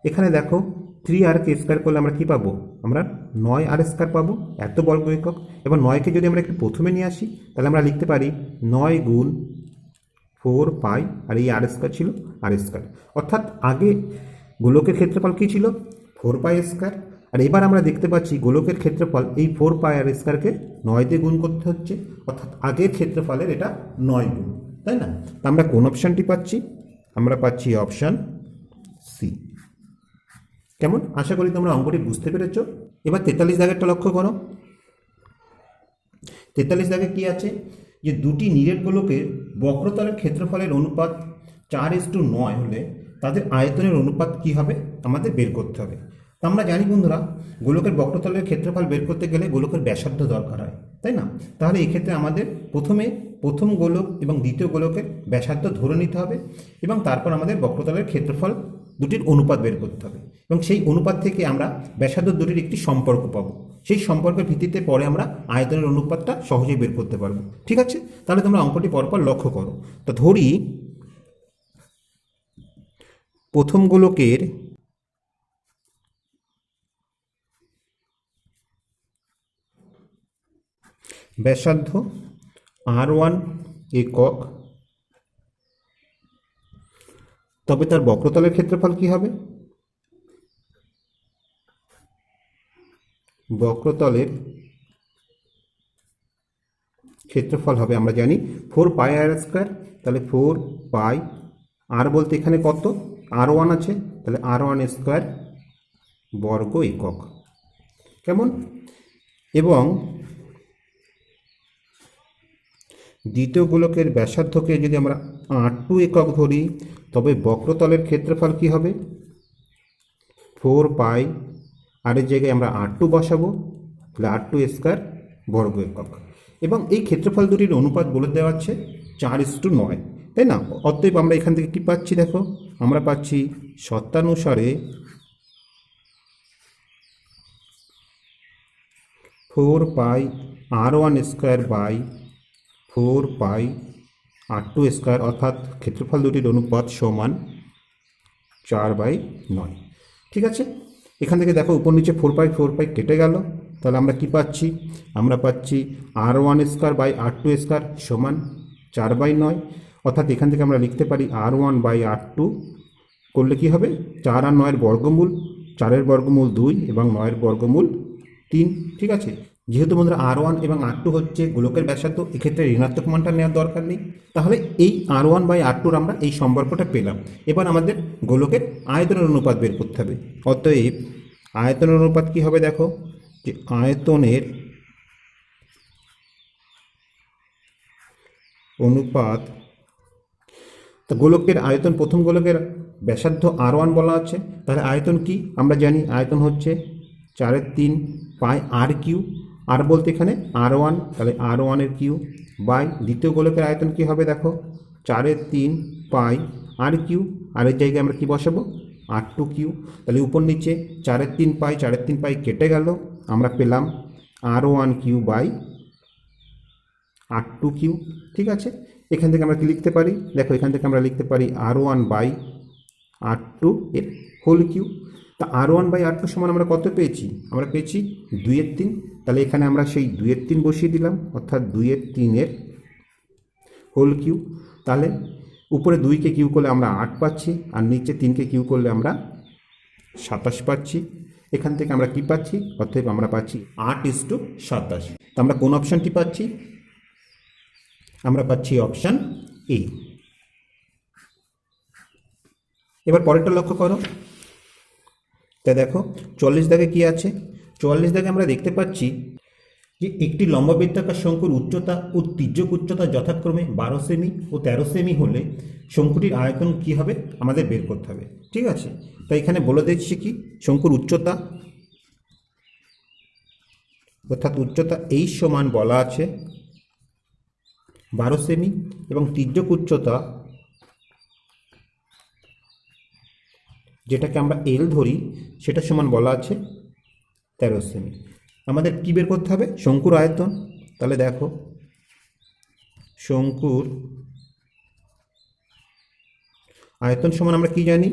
এখানে দেখো 3rকে স্কোয়ার করলে আমরা কি পাবো, আমরা 9r² পাবো, এত বর্গ একক। এবার 9কে যদি আমরা একটু প্রথমে নিয়ে আসি তাহলে আমরা লিখতে পারি 9 গুণ 4π, আর এই r² ছিল r², অর্থাৎ আগে গোলকের ক্ষেত্রফল কী ছিল 4π², আর এবার আমরা দেখতে পাচ্ছি গোলকের ক্ষেত্রফল এই 4πr²কে 9 দিয়ে গুণ করতে হচ্ছে, অর্থাৎ আগের ক্ষেত্রফলের এটা 9 গুণ, তাই না। তা আমরা কোন অপশানটি পাচ্ছি, আমরা পাচ্ছি অপশান সি। কেমন, আশা করি তোমরা অঙ্কটি বুঝতে পেরেছ। এবার 43 দাগেরটা লক্ষ্য করো। 43 দাগে কি আছে, যে দুটি নিরেট গোলকের বক্রতলের ক্ষেত্রফলের অনুপাত 4:9 হলে তাদের আয়তনের অনুপাত কি হবে আমাদের বের করতে হবে। তা আমরা জানি বন্ধুরা, গোলকের বক্রতলের ক্ষেত্রফল বের করতে গেলে গোলকের ব্যাসার্ধ দরকার হয়, তাই না। তাহলে এই ক্ষেত্রে আমাদের প্রথম গোলক এবং দ্বিতীয় গোলকের ব্যাসার্ধ ধরে নিতে হবে, এবং তারপর আমাদের বক্রতলের ক্ষেত্রফল দুটির অনুপাত বের করতে হবে, এবং সেই অনুপাত থেকে আমরা ব্যাসার্ধ দুটির একটি সম্পর্ক পাবো। সেই সম্পর্কের ভিত্তিতে পরে আমরা আয়তনের অনুপাতটা সহজেই বের করতে পারবো, ঠিক আছে। তাহলে তোমরা অঙ্কটি পরপর লক্ষ্য করো। তো ধরি প্রথম গোলকের ব্যাসার্ধ r1 একক, তবে তার বক্রতলের ক্ষেত্রফল কি হবে, বক্রতলের ক্ষেত্রফল হবে আমরা জানি 4πr², তাহলে 4π আর বলতে এখানে কত, R1 আছে, তাহলে R1 স্কোয়ার বর্গ একক। কেমন? এবং দ্বিতীয় গোলকের ব্যাসার্ধকে যদি আমরা R2 একক ধরি, তবে বক্রতলের ক্ষেত্রফল কি হবে? 4 পাই, আর এর জায়গায় আমরা R2 বসাবো, তাহলে R2 স্কোয়ার বর্গ একক। এবং এই ক্ষেত্রফল দুটির অনুপাত বলে দেওয়া আছে 4:9, তাই না? অতএব আমরা এখান থেকে কি পাচ্ছি দেখো, আমরা পাচ্ছি শর্তানুসারে 4 pi R1 square by 4 pi R2 square, অর্থাৎ ক্ষেত্রফল দুটির অনুপাত সমান 4/9। ঠিক আছে, এখান থেকে দেখো উপর নিচে 4 পাই কেটে গেল, তাহলে আমরা কি পাচ্ছি? আমরা পাচ্ছি R1 square by R2 square সমান 4/9, অর্থাৎ এখান থেকে আমরা লিখতে পারি R1 বাই R2 করলে কি হবে? 4 আর 9-এর বর্গমূল, 4-এর বর্গমূল 2 এবং 9-এর বর্গমূল 3। ঠিক আছে, যেহেতু বন্ধুরা R1 এবং R2 হচ্ছে গোলকের ব্যাসার্ধ, এক্ষেত্রে ঋণাত্মক মানটা নেওয়ার দরকার নেই, তাহলে এই R1 বাই R2 আমরা এই সম্পর্কটা পেলাম। এবার আমাদের গোলকের আয়তনের অনুপাত বের করতে হবে। অতএব আয়তনের অনুপাত কি হবে দেখো, যে আয়তনের অনুপাত, তো গোলকের আয়তন, প্রথম গোলকের ব্যাসার্ধ R1 বলা আছে, তাহলে আয়তন কি আমরা জানি, আয়তন হচ্ছে 4/3 পাই R কিউ। আর বলতে এখানে R1, তাহলে R1 এর কিউ বাই দ্বিতীয় গোলকের আয়তন কি হবে দেখো, 4/3 পাই R কিউ, আর এর জায়গায় আমরা কি বসাবো? R2 Q. তাহলে উপর নিচে 4/3 পাই কেটে গেল, আমরা পেলাম R1 Q by R2 Q. ঠিক আছে, এখান থেকে আমরা কি লিখতে পারি দেখো, এখান থেকে আমরা লিখতে পারি R1 বাই R2 এর হোল কিউ। তা R1 বাই R2 সমান আমরা কত পেয়েছি? আমরা পেয়েছি 2/3, তাহলে এখানে আমরা সেই 2/3 বসিয়ে দিলাম, অর্থাৎ 2/3 এর হোল কিউ। তাহলে উপরে 2কে কিউ করলে আমরা 8 পাচ্ছি, আর নিচে 3কে কিউ করলে আমরা 27 পাচ্ছি। এখান থেকে আমরা কি পাচ্ছি? অতএব আমরা পাচ্ছি 8:27। তা আমরা কোন অপশানটি পাচ্ছি? আমরা পাচ্ছি অপশান এ। এবার পরেরটা লক্ষ্য করো, তা দেখো 44 দাগে কি আছে? 44 দাগে আমরা দেখতে পাচ্ছি যে একটি লম্ববৃত্তাকার শঙ্কুর উচ্চতা ও তির্যক উচ্চতা যথাক্রমে 12 সেমি ও 13 সেমি হলে শঙ্কুটির আয়তন কি হবে আমাদের বের করতে হবে। ঠিক আছে, তাই এখানে বলে দিচ্ছি কি, শঙ্কুর উচ্চতা, অর্থাৎ উচ্চতা এই সমান বলা আছে 12 সেমি, এবং তির্যক উচ্চতা যেটাকে আমরা এল ধরি সেটা সমান বলা আছে 13 সেমি। আমাদের কি বের করতে হবে? শঙ্কুর আয়তন। তাহলে দেখো শঙ্কুর আয়তন সমান আমরা কি জানি,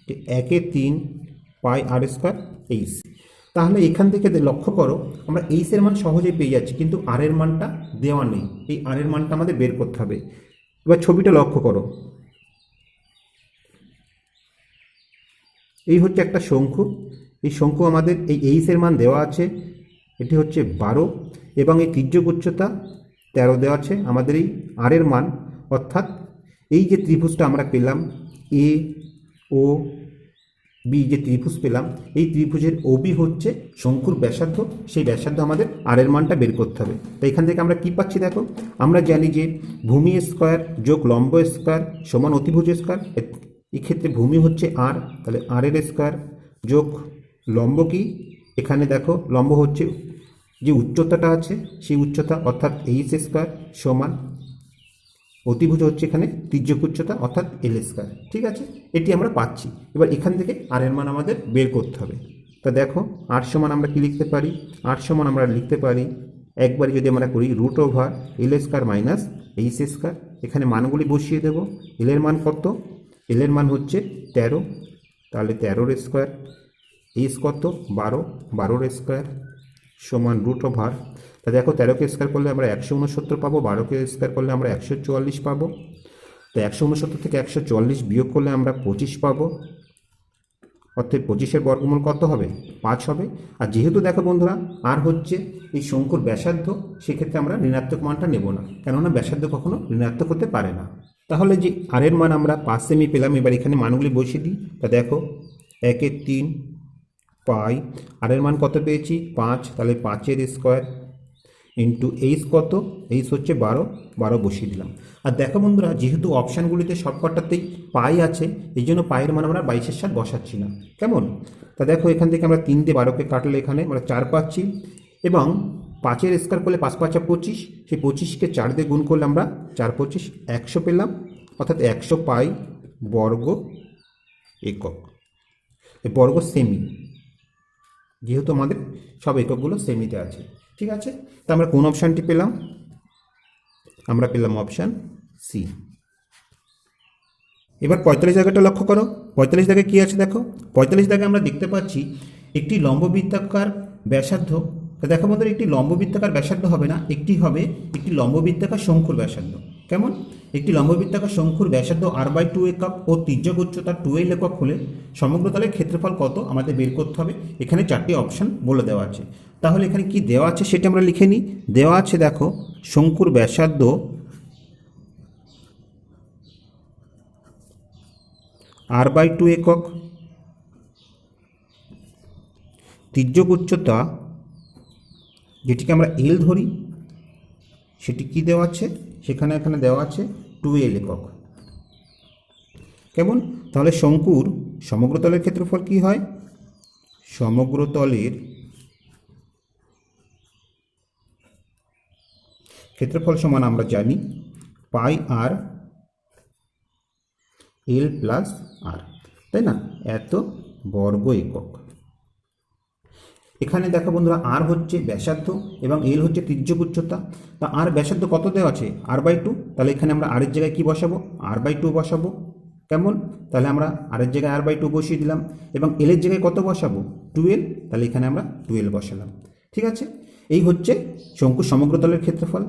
যে 1/3 পাই R স্কোয়ার এইচ। তাহলে এখান থেকে লক্ষ্য করো, আমরা এইচের মান সহজেই পেয়ে যাচ্ছি, কিন্তু আর এর মানটা দেওয়া নেই। এই আর এর মানটা আমাদের বের করতে হবে। এবার ছবিটা লক্ষ্য করো, এই হচ্ছে একটা শঙ্কু, এই শঙ্কু আমাদের এই এইচের মান দেওয়া আছে, এটি হচ্ছে 12, এবং এই তির্যক উচ্চতা 13 দেওয়া আছে আমাদের এই আর এর মান। অর্থাৎ এই যে ত্রিভুজটা আমরা পেলাম এ ও বি, যে ত্রিভুজ পেলাম, এই ত্রিভুজের ওবি হচ্ছে শঙ্কুর ব্যাসার্ধ, সেই ব্যাসার্ধ আমাদের আর এর মানটা বের করতে হবে। তাই এখান থেকে আমরা কি পাচ্ছি দেখো, আমরা জানি যে ভূমি স্কোয়ার যোগ লম্ব স্কোয়ার সমান অতিভুজ স্কোয়ার। এক্ষেত্রে ভূমি হচ্ছে আর, তাহলে আর এর স্কোয়ার যোগ লম্ব কি, এখানে দেখো লম্ব হচ্ছে যে উচ্চতাটা আছে সেই উচ্চতা, অর্থাৎ এইচ স্কোয়ার সমান অতিভুজ হচ্ছে এখানে তির্যক উচ্চতা, অর্থাৎ এল স্কোয়ার। ঠিক আছে, এটি আমরা পাচ্ছি। এবার এখান থেকে আর এর মান আমাদের বের করতে হবে। তা দেখো আর সমান আমরা কি লিখতে পারি? আর সমান আমরা লিখতে পারি, একবারে যদি আমরা করি √ওভার এল স্কোয়ার মাইনাস এইচ স্কোয়ার। এখানে মানগুলি বসিয়ে দেবো। এল এর মান কত? এল এর মান হচ্ছে 13, তাহলে 13 স্কোয়ার, এইচ কত 12, 12 স্কোয়ার সমান √ওভার। তা দেখো 13কে স্কোয়ার করলে আমরা 169 পাবো, 12কে স্কোয়ার করলে আমরা 144 পাবো। তো 169 থেকে 144 বিয়োগ করলে আমরা 25 পাবো, অর্থাৎ 25-এর বর্গমূল কত হবে? 5 হবে। আর যেহেতু দেখো বন্ধুরা আর হচ্ছে এই শঙ্কুর ব্যাসার্ধ, সেক্ষেত্রে আমরা ঋণাত্মক মানটা নেব না, কেননা ব্যাসার্ধ কখনো ঋণাত্মক হতে পারে না। তাহলে যে আর এর মান আমরা 5 সেমি পেলাম, এবার এখানে মানগুলি বসিয়ে দিই। তা দেখো 1/3 পাই, আর এর মান কত পেয়েছি 5, তাহলে 5 স্কোয়ার ইন্টু এইচ কত, এইচ হচ্ছে 12 বসিয়ে দিলাম। আর দেখো বন্ধুরা, যেহেতু অপশানগুলিতে সবকটাতেই পাই আছে, এই জন্য পায়ের মান আমরা 22-এর সাথে বসাচ্ছি না। কেমন? তা দেখো এখান থেকে আমরা 3 দিয়ে 12কে কাটলে এখানে আমরা 4 পাচ্ছি, এবং 5 স্কোয়ার করলে 5 5 25, সেই 25কে 4 দিয়ে গুণ করলে আমরা 4 25 100 পেলাম, অর্থাৎ 100 পাই বর্গ একক। এই বর্গ সেমি, যেহেতু আমাদের সব এককগুলো সেমিতে আছে। ঠিক আছে, তা আমরা কোন অপশানটি পেলাম? আমরা পেলাম অপশান সি। এবার 45 জায়গাটা লক্ষ্য করো। 45 জায়গায় কী আছে দেখো। 45 জায়গায় আমরা দেখতে পাচ্ছি একটি লম্ববৃত্তাকার ব্যাসার্ধ। তা দেখো বন্ধুরা, একটি লম্ববৃত্তাকার ব্যাসার্ধ হবে না, একটি লম্ববৃত্তাকার শঙ্কুর ব্যাসার্ধ। কেমন? একটি লম্ববৃত্তাকার শঙ্কুর ব্যাসার্ধ r/2 একক ও তির্যক উচ্চতা 12 একক হলে সমগ্র তলের ক্ষেত্রফল কত আমাদের বের করতে হবে। এখানে 4টি অপশান বলে দেওয়া আছে। তাহলে এখানে কি দেওয়া আছে সেটা আমরা লিখে নিই। দেওয়া আছে দেখো, শঙ্কুর ব্যাসার্ধ r/2 একক, তির্যক উচ্চতা যেটিকে আমরা এল ধরি, সেটি কি দেওয়া আছে এখানে দেওয়া আছে 12 একক। কেমন? তাহলে শঙ্কুর সমগ্রতলের ক্ষেত্রফল কি হয়? সমগ্রতলের ক্ষেত্রফল সমান আমরা জানি পাই আর এল প্লাস আর, তাই না? এত বর্গ একক। এখানে দেখো বন্ধুরা, আর হচ্ছে ব্যাসার্ধ এবং এল হচ্ছে তির্যক উচ্চতা। তা আর ব্যাসার্ধ কত দেওয়া আছে? r/2। তাহলে এখানে আমরা আরের জায়গায় কি বসাবো? r/2 বসাবো। কেমন? তাহলে আমরা আরের জায়গায় r/2 বসিয়ে দিলাম, এবং এলের জায়গায় কত বসাবো? 12। তাহলে এখানে আমরা 12 বসালাম। ঠিক আছে, এই হচ্ছে শঙ্কুর সমগ্রতলের ক্ষেত্রফল।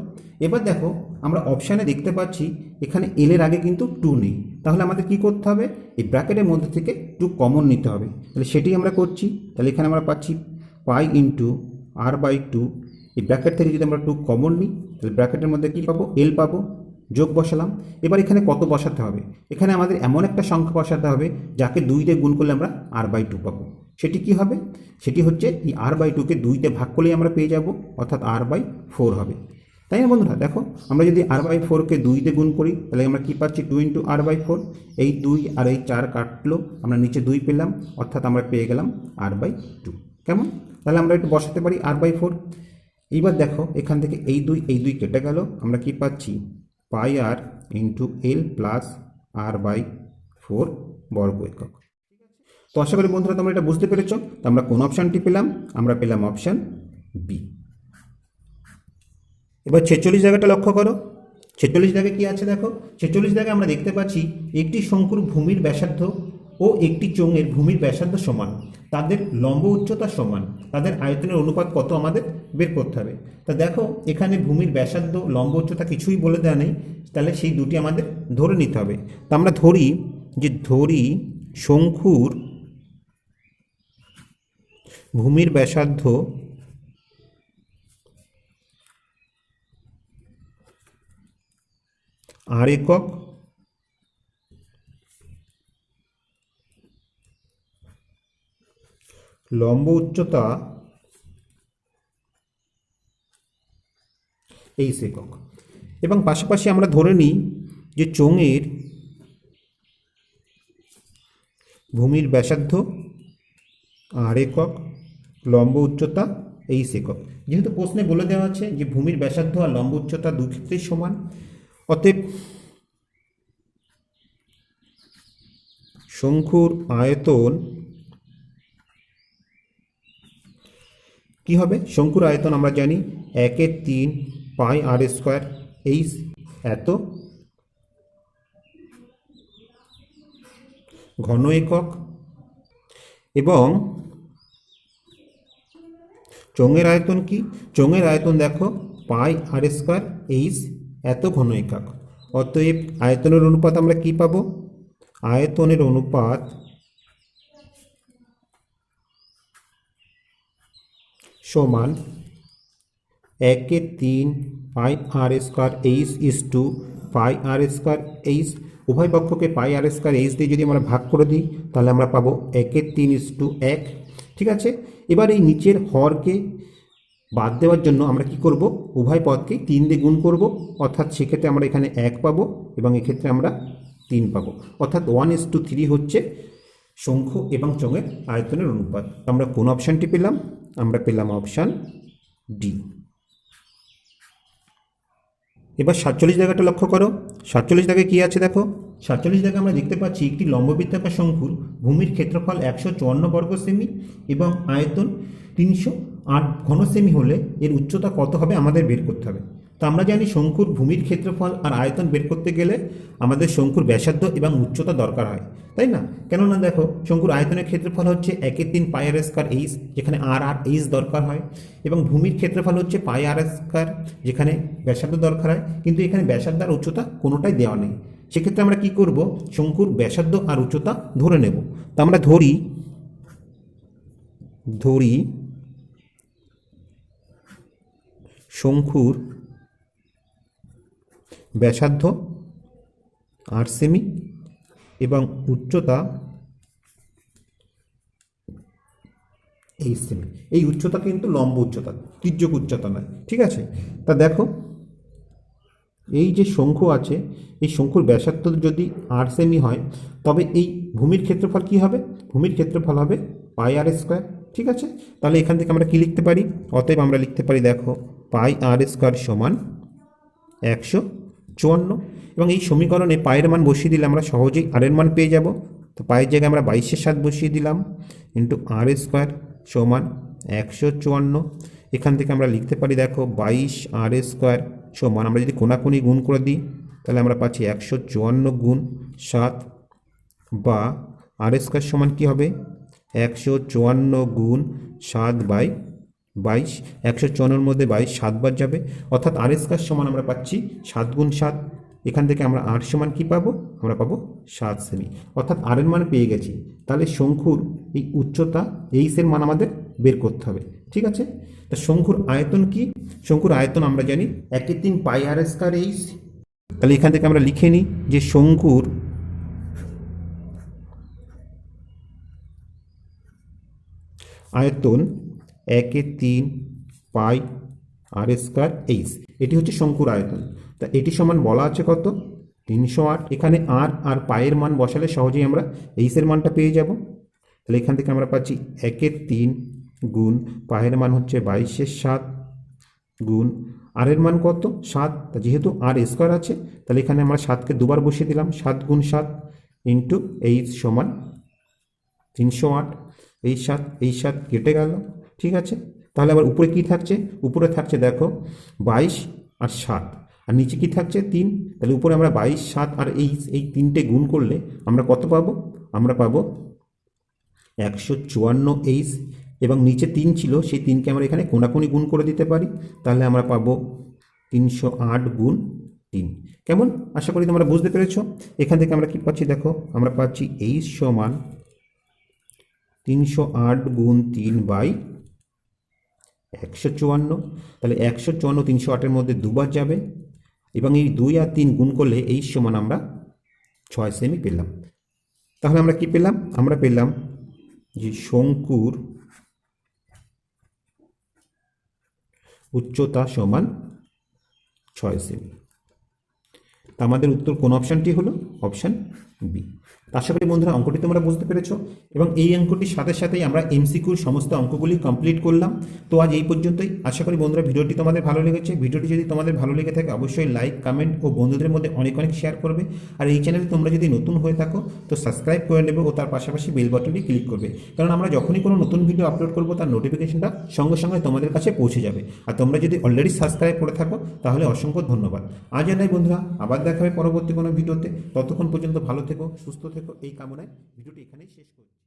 এবার দেখো, আমরা অপশানে দেখতে পাচ্ছি এখানে এলের আগে কিন্তু 2 নেই। তাহলে আমাদের কি করতে হবে? এই ব্র্যাকেটের মধ্যে থেকে 2 কমন নিতে হবে। তাহলে সেটি আমরা করছি। তাহলে এখানে আমরা পাচ্ছি পাই ইন্টু r/2। এই ব্র্যাকেট থেকে যদি আমরা 2 কমন নিই, তাহলে ব্র্যাকেটের মধ্যে কী পাবো? এল পাবো। যোগ বসালাম। এবার এখানে কত বসাতে হবে? এখানে আমাদের এমন একটা সংখ্যা বসাতে হবে যাকে 2 দিয়ে গুণ করলে আমরা r/2 পাবো। সেটি কি হবে? সেটি হচ্ছে এই r/2কে 2 দিয়ে ভাগ করলেই আমরা পেয়ে যাব, অর্থাৎ r/4 হবে। তাই না বন্ধুরা? দেখো, আমরা যদি r/4কে 2 দিয়ে গুণ করি, তাহলে আমরা কি পাচ্ছি? 2 ইন্টু r/4। এই 2 আর এই 4 কাটলো, আমরা নিচে 2 পেলাম, অর্থাৎ আমরা পেয়ে গেলাম r/2। কেমন? তাহলে আমরা একটু বসাতে পারি r/4। এইবার দেখো, এখান থেকে এই 2 কেটে গেল, আমরা কি পাচ্ছি? পাই আর ইন্টু এল প্লাস r/4 বর্গ একক। তো আশা করি বন্ধুরা তোমরা এটা বুঝতে পেরেছ। তো আমরা কোন অপশানটি পেলাম? আমরা পেলাম অপশান বি। এবার 46 জায়গাটা লক্ষ্য করো। 46 জায়গায় কি আছে দেখো। 46 জায়গায় আমরা দেখতে পাচ্ছি একটি শঙ্কুর ভূমির ব্যাসার্ধ ও একটি চোঙের ভূমির ব্যাসার্ধ সমান, তাদের লম্ব উচ্চতা সমান, তাদের আয়তনের অনুপাত কত আমাদের বের করতে হবে। তা দেখো, এখানে ভূমির ব্যাসার্ধ লম্ব উচ্চতা কিছুই বলে দেওয়া নেই, তাহলে সেই দুটি আমাদের ধরে নিতে হবে। তা আমরা ধরি শঙ্কুর ভূমির ব্যাসার্ধ আর একক, লম্ব উচ্চতা এইচ একক, এবং পাশাপাশি আমরা ধরে নিই যে চোঙের ভূমির ব্যাসার্ধ আর একক, লম্ব উচ্চতা এইচ একক। যেহেতু প্রশ্নে বলে দেওয়া আছে যে ভূমির ব্যাসার্ধ আর লম্ব উচ্চতা দুই ক্ষেত্রেই সমান, অতএব শঙ্কুর আয়তন কি হবে? শঙ্কুর আয়তন আমরা জানি 1/3 পাই আর স্কোয়ার এইচ, এত ঘন একক, এবং চোঙের আয়তন কি? চোঙের আয়তন দেখো পাই আর স্কোয়ার এইচ, এত ঘন একক। অতএব আয়তনের অনুপাত আমরা কি পাবো? আয়তনের অনুপাত সমান 1/3 পাই আর square H is to pi R square H, উভয় পক্ষকে পাই আর স্কোয়ার এইচ দিয়ে যদি আমরা ভাগ করে দিই তাহলে আমরা পাবো 1/3:1। ঠিক আছে, এবার এই নিচের হরকে বাদ দেওয়ার জন্য আমরা কি করব, উভয় পদকে 3 দিয়ে গুণ করব, অর্থাৎ সেক্ষেত্রে আমরা এখানে 1 পাবো এবং এক্ষেত্রে আমরা 3 পাবো, অর্থাৎ 1:3 হচ্ছে শঙ্কু এবং চোঙের আয়তনের অনুপাত। আমরা কোন অপশানটি পেলাম? আমরা পেলাম অপশান ডি। এবার 47 জায়গাটা লক্ষ্য করো। 47 জায়গায় কী আছে দেখো। 47 জায়গায় আমরা দেখতে পাচ্ছি একটি লম্ববৃত্তাকার শঙ্কুর ভূমির ক্ষেত্রফল 154 বর্গ সেমি এবং আয়তন 308 ঘন সেমি হলে এর উচ্চতা কত হবে আমাদের বের করতে হবে। তো আমরা জানি শঙ্কুর ভূমির ক্ষেত্রফল আর আয়তন বের করতে গেলে আমাদের শঙ্কুর ব্যাসার্ধ এবং উচ্চতা দরকার হয়, তাই না? কেননা দেখো শঙ্কুর আয়তনের ক্ষেত্রফল হচ্ছে 1/3 পাই আর স্কয়ার এইচ, যেখানে আর আর এইচ দরকার হয়, এবং ভূমির ক্ষেত্রফল হচ্ছে পাই আর স্কয়ার, যেখানে ব্যাসার্ধ দরকার হয়, কিন্তু এখানে ব্যাসার্ধ আর উচ্চতা কোনোটাই দেওয়া নেই। সেক্ষেত্রে আমরা কি করব, শঙ্কুর ব্যাসার্ধ আর উচ্চতা ধরে নেব। তো আমরা ধরি শঙ্কুর ব্যাসার্ধ 8 সেমি এবং উচ্চতা 8 সেমি। এই উচ্চতা কিন্তু লম্ব উচ্চতা, তির্যক উচ্চতা নয়। ঠিক আছে, তা দেখো এই যে শঙ্কু আছে, এই শঙ্কুর ব্যাসার্ধ যদি 8 সেমি হয় তবে এই ভূমির ক্ষেত্রফল কি হবে? ভূমির ক্ষেত্রফল হবে পাই আর স্কোয়ার। ঠিক আছে, তাহলে এখান থেকে আমরা কি লিখতে পারি? অতএব আমরা লিখতে পারি দেখো পাই আর স্কোয়ার সমান 154, এবং এই সমীকরণে পায়ের মান বসিয়ে দিলে আমরা সহজেই আর এর মান পেয়ে যাব। তো পায়ের জায়গায় আমরা 22/7 বসিয়ে দিলাম, ইন্টু আর স্কোয়ার সমান 154। এখান থেকে আমরা লিখতে পারি দেখো 22 আর স্কোয়ার সমান, আমরা যদি কোনাকুনি গুণ করে দিই তাহলে আমরা পাচ্ছি 154 গুণ 7, বা আর স্কোয়ার সমান কী হবে 154 গুণ 7/22। 154-এর মধ্যে 22 7 বার যাবে, অর্থাৎ আর স্কোয়ার সমান আমরা পাচ্ছি 7 গুণ 7। এখান থেকে আমরা আর সমান কী পাবো? আমরা পাবো 7 সেমি, অর্থাৎ আর এর মান পেয়ে গেছি। তাহলে শঙ্কুর এই উচ্চতা এইচের মান আমাদের বের করতে হবে। ঠিক আছে, তা শঙ্কুর আয়তন কি? শঙ্কুর আয়তন আমরা জানি 1/3 পাই আর স্কয়ার এইচ। তাহলে এখান থেকে আমরা লিখে নিই যে শঙ্কুর আয়তন 1/3 পাই আর স্কয়ার এইচ, এটি হচ্ছে শঙ্কুর আয়তন। তা এটি সমান বলা আছে কত? 308। এখানে আর আর পায়ের মান বসালে সহজেই আমরা এইচের মানটা পেয়ে যাব। তাহলে এখান থেকে আমরা পাচ্ছি 1/3 গুণ পায়ের মান হচ্ছে 22/7 গুণ আর এর মান কত? 7। যেহেতু আর স্কোয়ার আছে তাহলে এখানে আমরা 7কে দুবার বসিয়ে দিলাম, 7 গুণ 7 ইন্টু এইচ সমান 308। এই 7 কেটে গেল। ঠিক আছে, তাহলে আবার উপরে কি থাকছে? উপরে থাকছে দেখো 22 আর 7, আর নিচে কি থাকছে 3। তাহলে উপরে আমরা 22 7 আর এই 3টে গুণ করলে আমরা কত পাবো? আমরা পাবো 154 এইচ, এবং নিচে 3 ছিল, সেই 3কে আমরা এখানে কোনাকুনি গুণ করে দিতে পারি, তাহলে আমরা পাবো 308 গুণ 3। কেমন? আশা করি তোমরা বুঝতে পেরেছো। এখান থেকে আমরা কি পাচ্ছি দেখো, আমরা পাচ্ছি এইচ সমান 308 গুণ 3/154। তাহলে 154 308-এর মধ্যে দুবার যাবে, এবং এই 2 আর 3 গুণ করলে এইচ সমান আমরা 6 সেমি পেলাম। তাহলে আমরা কি পেলাম? আমরা পেলাম যে শঙ্কুর উচ্চতা সমান 6 সেমি। তা আমাদের উত্তর কোন অপশানটি হলো? Option B. আশা করি বন্ধুরা অঙ্কটি তোমরা বুঝতে পেরেছো, এবং এই অঙ্কটির সাথে সাথেই আমরা এমসিকিউর সমস্ত অঙ্কগুলি কমপ্লিট করলাম। তো আজ এই পর্যন্তই। আশা করি বন্ধুরা ভিডিওটি তোমাদের ভালো লেগেছে। ভিডিওটি যদি তোমাদের ভালো লেগে থাকে অবশ্যই লাইক, কমেন্ট ও বন্ধুদের মধ্যে অনেক শেয়ার করবে। আর এই চ্যানেলে তোমরা যদি নতুন হয়ে থাকো তো সাবস্ক্রাইব করে নেবে ও তার পাশাপাশি বেল বাটনটি ক্লিক করবে, কারণ আমরা যখনই কোনো নতুন ভিডিও আপলোড করবো তার নোটিফিকেশনটা সঙ্গে সঙ্গে তোমাদের কাছে পৌঁছে যাবে। আর তোমরা যদি অলরেডি সাবস্ক্রাইব করে থাকো তাহলে অসংখ্য ধন্যবাদ। আজ আর নাই বন্ধুরা, আবার দেখা হবে পরবর্তী কোনো ভিডিওতে। ততক্ষণ পর্যন্ত ভালো থেকো, সুস্থ থেকো, এই কামনায় ভিডিওটি এখানেই শেষ করছি।